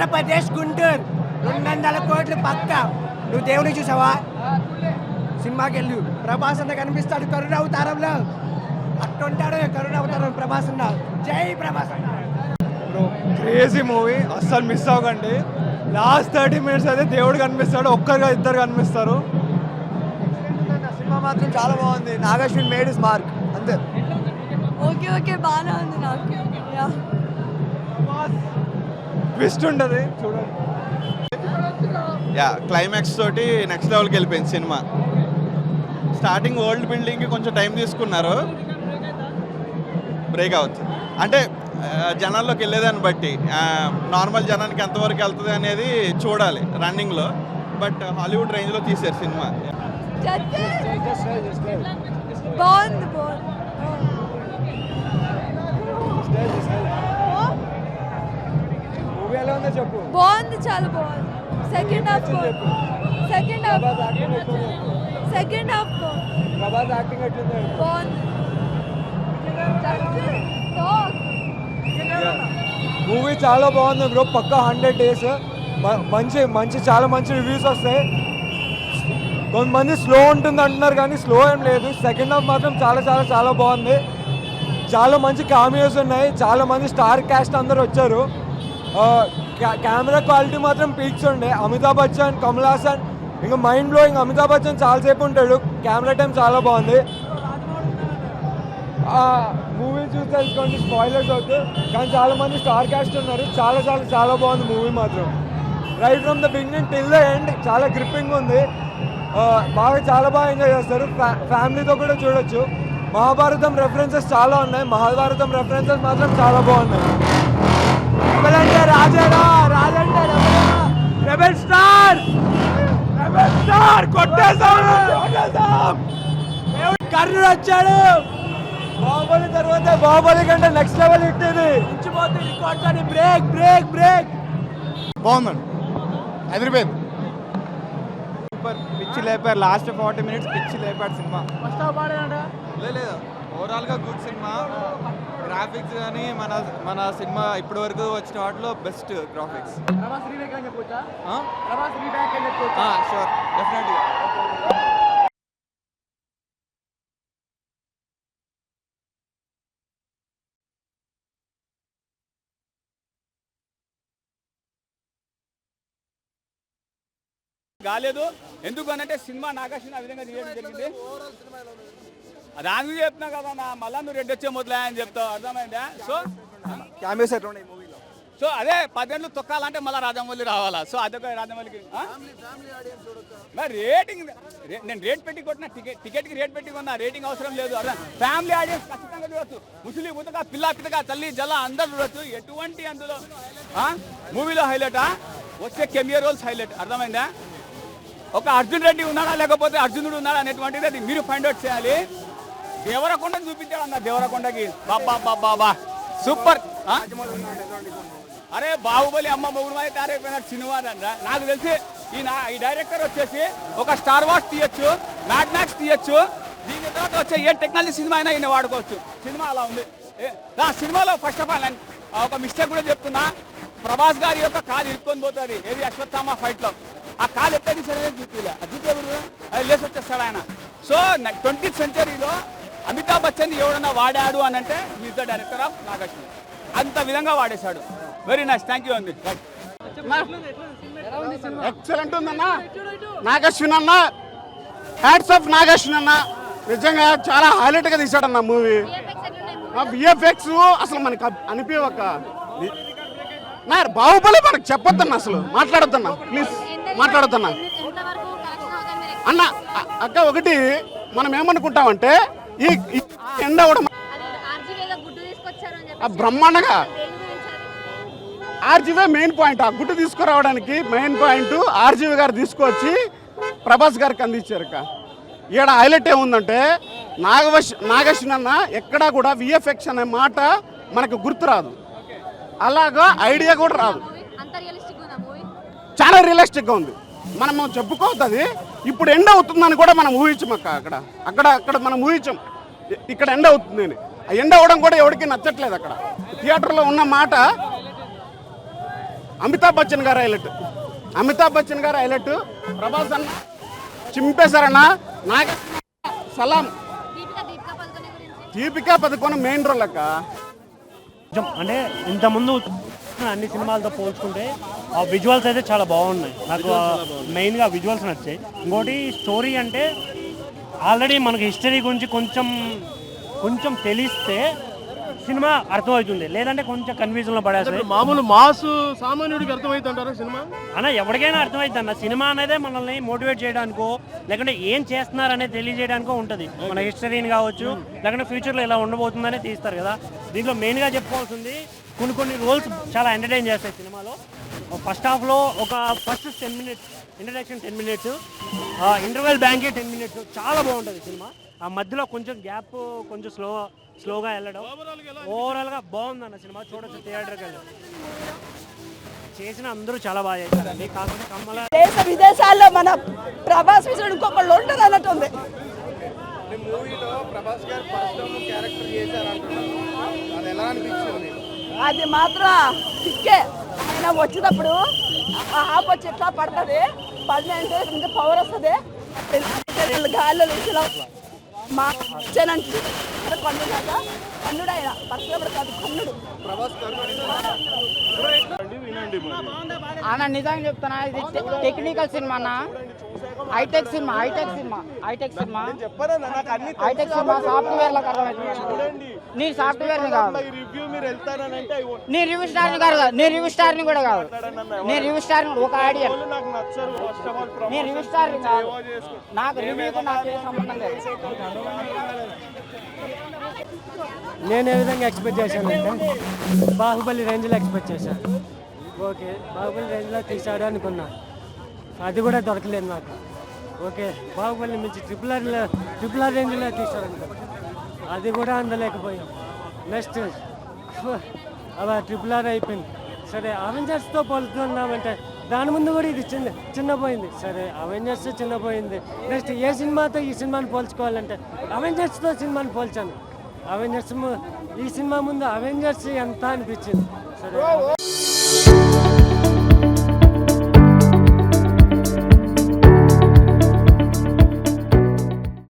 ఆంధ్రప్రదేశ్ గుంటూరు 200 కోట్లు పక్క. నువ్వు దేవుని చూసావా? సినిమాకి వెళ్ళు. ప్రభాస్ అంతా కనిపిస్తాడు కరుణ అవతారంలో. అట్టుంటాడు కరుణ అవతారం ప్రభాస్ అన్న. జై ప్రభాస్ అన్న. క్రేజీ మూవీ, అస్సలు మిస్ అవ్వకండి. లాస్ట్ 30 minutes అయితే దేవుడు కనిపిస్తాడు, ఒక్కరుగా ఇద్దరు కనిపిస్తారు. సినిమా మాత్రం చాలా బాగుంది. నాగశ్విన్ మేడ్ ఇస్ మార్క్ అంతే. ఓకే బాగానే ఉంది నాకు. ట్విస్ట్ ఉంటుంది చూడండి. క్లైమాక్స్ తోటి నెక్స్ట్ లెవెల్కి వెళ్ళిపోయింది సినిమా. స్టార్టింగ్ వరల్డ్ బిల్డింగ్కి కొంచెం టైం తీసుకున్నారు, బ్రేక్ అవచ్చు. అంటే జనాల్లోకి వెళ్ళేదాన్ని బట్టి నార్మల్ జనానికి ఎంతవరకు వెళ్తుంది అనేది చూడాలి రన్నింగ్లో. బట్ హాలీవుడ్ రేంజ్లో తీశారు సినిమా. బాగుంది మూవీ ఎలా ఉందో చెప్పు. బాగుంది, చాలా బాగుంది. సెకండ్ హాఫ్ ప్రభాస్ యాక్టింగ్ ఎట్లుంది? బాగుంది. మూవీ చాలా బాగుంది బ్రో. పక్కా 100 days మంచి చాలా మంచి రివ్యూస్ వస్తాయి. కొంతమంది స్లో ఉంటుంది అంటున్నారు కానీ స్లో ఏం లేదు. సెకండ్ హాఫ్ మాత్రం చాలా బాగుంది. చాలా మంచి కామియోస్ ఉన్నాయి. చాలా మంది స్టార్ క్యాస్ట్ అందరు వచ్చారు. కెమెరా క్వాలిటీ మాత్రం పీక్స్ ఉండే. అమితాబ్ బచ్చన్, కమల్ హాసన్ ఇంకా మైండ్ బ్లోయింగ్. అమితాబ్ బచ్చన్ చాలాసేపు ఉంటాడు. కెమెరా టైం చాలా బాగుంది. మూవీ చూసి తెలుసుకోండి, స్పాయిలర్స్ అవుతాయి. కానీ చాలా మంది స్టార్ క్యాస్ట్ ఉన్నారు. చాలా బాగుంది మూవీ మాత్రం. Right from the beginning till the end చాలా గ్రిప్పింగ్ ఉంది. చాలా బాగా ఎంజాయ్ చేస్తారు. ఫ్యామిలీతో కూడా చూడొచ్చు. మహాభారతం రెఫరెన్సెస్ చాలా ఉన్నాయి. మహాభారతం రెఫరెన్సెస్ మాత్రం చాలా బాగున్నాయి. రాజంటే రెబెల్ స్టార్ కొట్టేసాం. కర్ణుడు వచ్చాడు. బాహుబలి తర్వాత బాహుబలి కంటే నెక్స్ట్ లెవెల్ హిట్ ఇది. ఇచ్చిపోతుంది రికార్డ్స్ అని. బ్రేక్ బాగుందండి, అదిరిపోయింది. సూపర్. పిచ్చి లేపారు. లాస్ట్ 40 minutes పిచ్చి లేపాడు సినిమా. లేదు ఓవరాల్గా గుడ్ సినిమా. గ్రాఫిక్స్ కానీ మన సినిమా ఇప్పటి వరకు వచ్చిన వాటిలో బెస్ట్ గ్రాఫిక్స్. షూర్, డెఫినెట్గా. కాలేదు. ఎందుకు అనంటే సినిమా నాగార్జున ఆ విధంగా చేయడం జరిగింది. దాని చెప్తున్నా కదా నా, మళ్ళా నువ్వు 2 వచ్చే మొదలే అని చెప్తావు, అర్థమైందా? సో అదే 10 గంటలు తొక్కాలంటే మళ్ళీ రాజమౌళి రావాలా. సో అదొక రాజమౌళికి మరి రేటింగ్ నేను రేట్ పెట్టి కొట్టిన టికెట్కి రేట్ పెట్టి కొన్నా. రేటింగ్ అవసరం లేదు. అర్థం. ఫ్యామిలీ ఆడియన్స్ ఖచ్చితంగా చూడొచ్చు. ముస్లిం ముతక పిల్లగా తల్లి జల్ల అందరూ చూడొచ్చు. ఎటువంటి అందులో మూవీలో హైలైటా వచ్చే కెమియో రోల్స్ హైలైట్. అర్థమైందా? ఒక అర్జున్ రెడ్డి ఉన్నాడా లేకపోతే అర్జునుడు ఉన్నాడా అనేటువంటిది అది మీరు ఫైండ్ అవుట్ చేయాలి. దేవరకొండని చూపించాడు అన్న. దేవరకొండకి బాబా సూపర్. అరే బాహుబలి అమ్మ మొగుడు మీద తయారైపోయినాడు సినిమా అన్న. నాకు తెలిసి ఈ డైరెక్టర్ వచ్చేసి ఒక స్టార్ వార్స్ తీయచ్చు, మ్యాడ్ మ్యాక్స్ తీయచ్చు. దీని తర్వాత వచ్చే ఏ టెక్నాలజీ సినిమా అయినా ఈయన వాడుకోవచ్చు. సినిమా అలా ఉంది. సినిమాలో ఫస్ట్ ఆఫ్ ఆల్ ఒక మిస్టేక్ కూడా చెప్తున్నా. ప్రభాస్ గారి యొక్క కాలు ఇరుక్కొని పోతుంది. ఏది అశ్వత్థామ ఫైట్లో ఆ కాలు ఎట్లా తీసారనే చూపిలే. అది లేసి వచ్చేస్తాడు ఆయన. సో 20th centuryలో అమితాబ్ బచ్చన్ ఎవడన్నా వాడాడు అని అంటే is the director of Nagarjuna. అంత విధంగా వాడేశాడు. వెరీ నైస్, థ్యాంక్ యూ అండి. ఎక్సలెంట్ ఉందన్న. నాగశ్విన్ అన్న, హ్యాట్స్ ఆఫ్ నాగశ్విన్ అన్న. నిజంగా చాలా హైలైట్గా తీసాడన్న మూవీ. విఎఫ్ఎక్స్ అసలు మనకి అనిపించక. నా బాహుబలి మనకు చెప్పొద్దన్న, అసలు మాట్లాడొద్దన్న, ప్లీజ్ మాట్లాడొద్దన్న. అన్న అక్క ఒకటి మనం ఏమనుకుంటామంటే ఈ ఎండ కూడా బ్రహ్మాండంగా ఆర్జీవే మెయిన్ పాయింట్. ఆ గుడ్డు తీసుకురావడానికి మెయిన్ పాయింట్ ఆర్జీవీ గారు తీసుకొచ్చి ప్రభాస్ గారికి అందించారు. ఈడ హైలైట్ ఏముందంటే నాగశ్విన్ అన్న ఎక్కడా కూడా విఎఫ్ఎక్స్ అనే మాట మనకు గుర్తు రాదు. అలాగా ఐడియా కూడా రాదు. చాలా రియలిస్టిక్గా ఉంది. మనం చెప్పుకోవద్దు. ఇప్పుడు ఎండ అవుతుందని కూడా మనం ఊహించాం అక్కడ మనం ఊహించాం ఇక్కడ ఎండ అవుతుందని. ఎండ అవడం కూడా ఎవరికి నచ్చట్లేదు. అక్కడ థియేటర్లో ఉన్న మాట అమితాబ్ బచ్చన్ గారు హైలైట్. అమితాబ్ బచ్చన్ గారు హైలైట్. ప్రభాస్ అన్న చింపేశారన్న. నాకు సలాం. దీపికా పదుకొన మెయిన్ రోల్ అక్క. కొంచెం అంటే ఇంతకుముందు అన్ని సినిమాలతో పోల్చుకుంటే ఆ విజువల్స్ అయితే చాలా బాగున్నాయి. నాకు మెయిన్గా విజువల్స్ నచ్చాయి. ఇంకోటి స్టోరీ అంటే ఆల్రెడీ మనకి హిస్టరీ గురించి కొంచెం తెలిస్తే సినిమా అర్థమవుతుంది, లేదంటే కొంచెం కన్ఫ్యూజన్లో పడేస్తుంది. మామూలు మాస్ సామాన్యుడికి అర్థమవుతుంటారా సినిమా అన్న? ఎవరికైనా అర్థమవుతుంది అన్న. సినిమా అనేది మనల్ని మోటివేట్ చేయడానికో లేకుంటే ఏం చేస్తున్నారనేది తెలియజేయడానికో ఉంటుంది. మన హిస్టరీని కావచ్చు, లేకుంటే ఫ్యూచర్లో ఇలా ఉండబోతుందనే తీస్తారు కదా. దీంట్లో మెయిన్గా చెప్పుకోవాల్సింది కొన్ని రోల్స్ చాలా ఎంటర్టైన్ చేస్తాయి సినిమాలో. ఫస్ట్ హాఫ్లో ఒక first 10 minutes introduction, 10 minutes interval బ్యాంకే 10 minutes చాలా బాగుంటుంది సినిమా. ఆ మధ్యలో కొంచెం గ్యాప్, కొంచెం స్లోగా వెళ్ళడం. ఓవరాల్గా బాగుందన్న సినిమా, చూడొచ్చు థియేటర్కి వెళ్ళి. చేసిన అందరూ చాలా బాగా చేశారండి. కాకపోతే కమల దేశ విదేశాల్లో మన ప్రభాస్ విషయం ఇంకొకళ్ళు ఉంటుంది అన్నట్టుంది. అది మాత్రం టిక్కే. ఆయన వచ్చేటప్పుడు హాఫ్ వచ్చి ఎట్లా పడుతుంది, పడినంటే ఇంత పవర్ వస్తుంది. గాల్లో లేచిలో మా వచ్చానంటే కన్నుడు కాక, కన్నుడు ఆయన పక్కన కాదు, కన్నుడు. అన్న నిజంగా చెప్తానా, ఇది టెక్నికల్ సినిమా అన్న. హైటెక్ సినిమా సాఫ్ట్వేర్ లో నీ సాఫ్ట్వేర్ కాదు, నీ రివ్యూ స్టార్ ని కూడా కాదు. నీ రివ్యూ స్టార్ ఒక ఆడియన్, నీ రివ్యూ స్టార్ కాదు. నాకు రివ్యూకు నాకు ఏ సంబంధం లేదు. నేను ఏ విధంగా ఎక్స్పెక్ట్ చేశానంటే బాహుబలి రేంజ్లో ఎక్స్పెక్ట్ చేశాను. ఓకే, బాహుబలి రేంజ్లో తీసాడు అనుకున్నా, అది కూడా దొరకలేదు నాకు. ఓకే, బాహుబలి మించి ట్రిపుల్ ఆర్ రేంజ్లో తీసాడు అనుకో, అది కూడా అందలేకపోయాం. నెక్స్ట్ అలా ట్రిపుల్ ఆర్ అయిపోయింది. సరే, అవెంజర్స్తో పోలుతున్నామంటే దాని ముందు కూడా ఇది చిన్నపోయింది. సరే, అవెంజర్స్ చిన్నపోయింది. నెక్స్ట్ ఏ సినిమాతో ఈ సినిమాని పోల్చుకోవాలంటే అవెంజర్స్తో సినిమాని పోల్చాను. ఈ సినిమా ముందు అవెంజర్స్ ఎంత అనిపించింది. సరే.